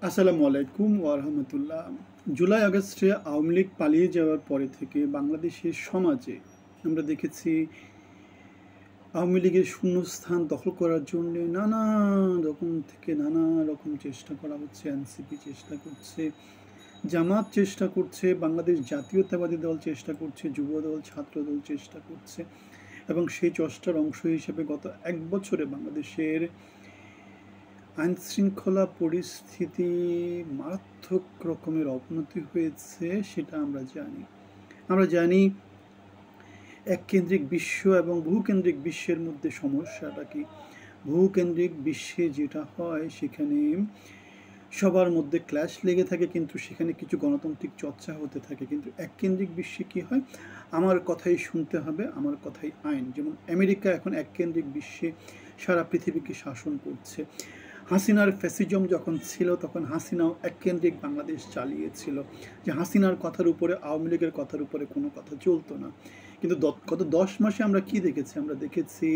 আসসালামু আলাইকুম ওয়া রাহমাতুল্লাহ। জুলাই আগস্টে আওয়ামী লীগ পালিয়ে যাওয়ার পরে থেকে বাংলাদেশের সমাজে আমরা দেখেছি আওয়ামী লীগের শূন্যস্থান দখল করার জন্য নানা রকম থেকে নানা রকম চেষ্টা করা হচ্ছে। এনসিপি চেষ্টা করছে, জামাত চেষ্টা করছে, বাংলাদেশ জাতীয়তাবাদী দল চেষ্টা করছে, যুবদল, ছাত্রদল চেষ্টা করছে এবং সেই চেষ্টার অংশ হিসেবে গত এক বছরে বাংলাদেশের আইনশৃঙ্খলা পরিস্থিতি মারাত্মক রকমের অবনতি হয়েছে, সেটা আমরা জানি। আমরা জানি এককেন্দ্রিক বিশ্ব এবং বহুকেন্দ্রিক বিশ্বের মধ্যে সমস্যাটা কি। বহুকেন্দ্রিক বিশ্বে যেটা হয় সেখানে সবার মধ্যে ক্ল্যাশ লেগে থাকে, কিন্তু সেখানে কিছু গণতান্ত্রিক চর্চা হতে থাকে। কিন্তু এককেন্দ্রিক বিশ্বে কি হয়, আমার কথাই শুনতে হবে, আমার কথাই আইন। যেমন আমেরিকা এখন এককেন্দ্রিক বিশ্বে সারা পৃথিবীকে শাসন করছে। হাসিনার ফ্যাসিজম যখন ছিল তখন হাসিনাও এককেন্দ্রিক বাংলাদেশ চালিয়েছিল, যে হাসিনার কথার উপরে আওয়ামী লীগের কথার উপরে কোনো কথা চলতো না। কিন্তু গত 10 মাসে আমরা কি দেখেছি? আমরা দেখেছি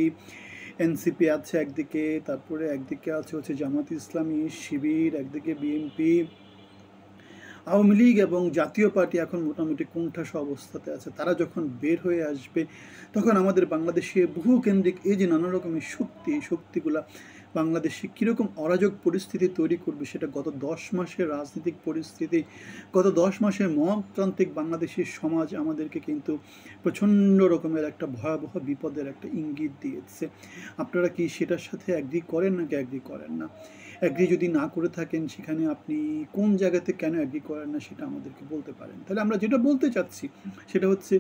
এনসিপি আছে একদিকে, তারপরে একদিকে আছে হচ্ছে জামাত ইসলামী, শিবির, একদিকে বিএনপি, আওয়ামী লীগ এবং জাতীয় পার্টি এখন মোটামুটি কোণঠাসা অবস্থাতে আছে। তারা যখন বের হয়ে আসবে তখন আমাদের বাংলাদেশে বহুকেন্দ্রিক এই যে নানা রকমের শক্তি, এই শক্তিগুলা বাংলাদেশে কীরকম অরাজক পরিস্থিতি তৈরি করবে সেটা গত 10 মাসের রাজনৈতিক পরিস্থিতি, গত 10 মাসের মগতান্ত্রিক বাংলাদেশের সমাজ আমাদেরকে কিন্তু প্রচণ্ড রকমের একটা ভয়াবহ বিপদের একটা ইঙ্গিত দিয়েছে। আপনারা কি সেটার সাথে অ্যাগ্রি করেন নাকি অ্যাগ্রি করেন না? অ্যাগ্রি যদি না করে থাকেন সেখানে আপনি কোন জায়গাতে কেন অ্যাগ্রি করেন না সেটা আমাদেরকে বলতে পারেন। তাহলে আমরা যেটা বলতে চাচ্ছি সেটা হচ্ছে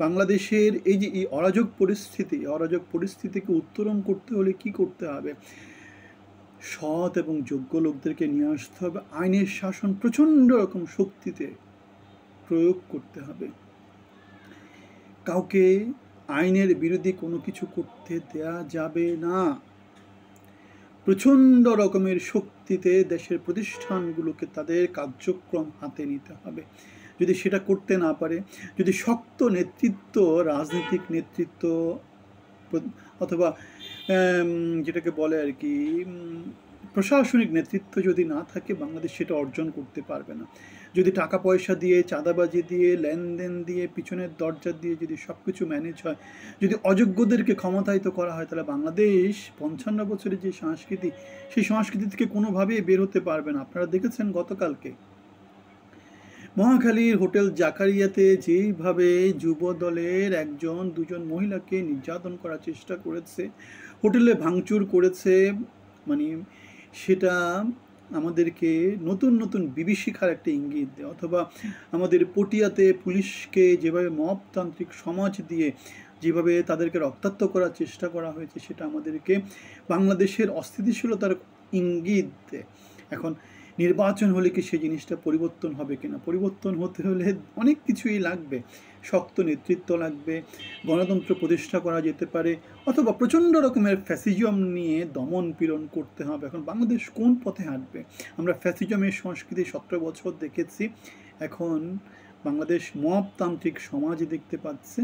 বাংলাদেশের এই যে এই অরাজক পরিস্থিতি, অরাজক পরিস্থিতিকে উত্তরণ করতে হলে কি করতে হবে? সৎ এবং যোগ্য লোকদেরকে নিয়ে আসতে হবে, আইনের শাসন প্রচণ্ড রকম শক্তিতে প্রয়োগ করতে হবে। কাউকে আইনের বিরোধী কোনো কিছু করতে দেয়া যাবে না। প্রচণ্ড রকমের শক্তিতে দেশের প্রতিষ্ঠানগুলোকে তাদের কার্যক্রম হাতে নিতে হবে। যদি সেটা করতে না পারে, যদি শক্ত নেতৃত্ব, রাজনৈতিক নেতৃত্ব অথবা যেটাকে বলে আর কি প্রশাসনিক নেতৃত্ব যদি না থাকে, বাংলাদেশ সেটা অর্জন করতে পারবে না। যদি টাকা পয়সা দিয়ে, চাঁদাবাজি দিয়ে, লেনদেন দিয়ে, পিছনের দরজা দিয়ে যদি সব কিছু ম্যানেজ হয়, যদি অযোগ্যদেরকে ক্ষমতায়িত করা হয়, তাহলে বাংলাদেশ 55 বছরের যে সংস্কৃতি, সেই সংস্কৃতি থেকে কোনোভাবেই বের হতে পারবে না। আপনারা দেখেছেন গতকালকে মহাখালীর হোটেল জাকারিয়াতে যেইভাবে যুব দলের একজন দুজন মহিলাকে নির্যাতন করার চেষ্টা করেছে, হোটেলে ভাঙচুর করেছে, মানে সেটা আমাদেরকে নতুন নতুন বিভীষিকার একটা ইঙ্গিত দেয়। অথবা আমাদের পটিয়াতে পুলিশকে যেভাবে মবতান্ত্রিক সমাজ দিয়ে যেভাবে তাদেরকে রক্তাক্ত করার চেষ্টা করা হয়েছে, সেটা আমাদেরকে বাংলাদেশের অস্থিতিশীলতার ইঙ্গিত দেয়। এখন নির্বাচন হলে কি সেই জিনিসটা পরিবর্তন হবে কিনা? পরিবর্তন হতে হলে অনেক কিছুই লাগবে। শক্ত নেতৃত্ব লাগবে, গণতন্ত্র প্রতিষ্ঠা করা যেতে পারে, অথবা প্রচণ্ড রকমের ফ্যাসিজম নিয়ে দমন পীড়ন করতে হবে। এখন বাংলাদেশ কোন পথে হাঁটবে? আমরা ফ্যাসিজমের সংস্কৃতি 17 বছর দেখেছি, এখন বাংলাদেশ মবতান্ত্রিক সমাজ দেখতে পাচ্ছে।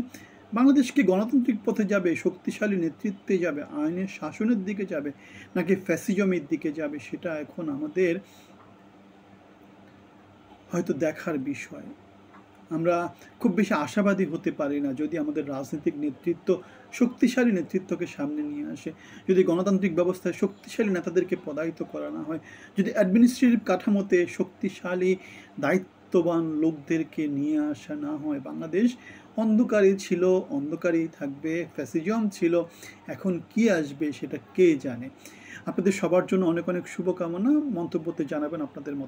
বাংলাদেশ কি গণতান্ত্রিক পথে যাবে, শক্তিশালী নেতৃত্বে যাবে, আইনের শাসনের দিকে যাবে, নাকি ফ্যাসিজমের দিকে যাবে? সেটা এখন আমাদের হয়তো দেখার বিষয়। আমরা খুব বেশি আশাবাদী হতে পারি না যদি আমাদের রাজনৈতিক নেতৃত্ব শক্তিশালী নেতৃত্বকে সামনে নিয়ে আসে, যদি গণতান্ত্রিক ব্যবস্থায় শক্তিশালী নেতাদেরকে পদায়িত করা না হয়, যদি অ্যাডমিনিস্ট্রেটিভ কাঠামোতে শক্তিশালী দায়িত্ববান লোকদেরকে নিয়ে আসা না হয়। বাংলাদেশ অন্ধকারই ছিল, অন্ধকারেই থাকবে। ফ্যাসিজম ছিল, এখন কি আসবে সেটা কে জানে। আপনাদের সবার জন্য অনেক অনেক শুভকামনা। মন্তব্যতে জানাবেন আপনাদের মত।